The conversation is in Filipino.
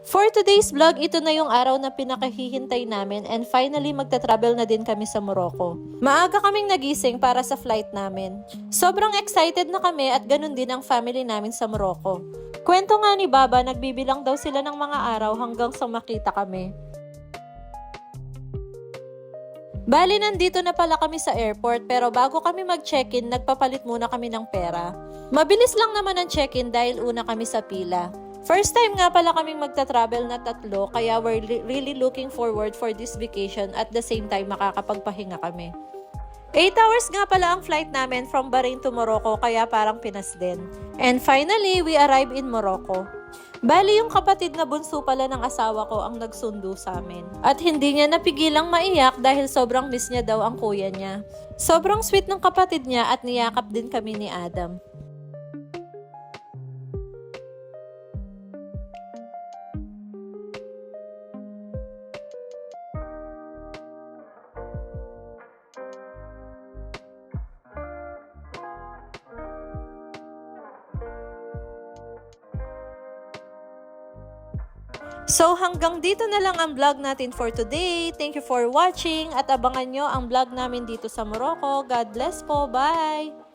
For today's vlog, ito na yung araw na pinakahihintay namin and finally magta-travel na din kami sa Morocco. Maaga kaming nagising para sa flight namin. Sobrang excited na kami at ganun din ang family namin sa Morocco. Kwento nga ni Baba, nagbibilang daw sila ng mga araw hanggang sa makita kami. Bali, nandito na pala kami sa airport pero bago kami mag-check-in, nagpapalit muna kami ng pera. Mabilis lang naman ang check-in dahil una kami sa pila. First time nga pala kaming magta-travel na tatlo kaya we're really looking forward for this vacation at the same time makakapagpahinga kami. 8 hours nga pala ang flight namin from Bahrain to Morocco kaya parang Pinas din. And finally, we arrived in Morocco. Bali, yung kapatid na bunso pala ng asawa ko ang nagsundo sa amin. At hindi niya napigilang maiyak dahil sobrang miss niya daw ang kuya niya. Sobrang sweet ng kapatid niya at niyakap din kami ni Adam. So hanggang dito na lang ang vlog natin for today. Thank you for watching at abangan nyo ang vlog namin dito sa Morocco. God bless po. Bye!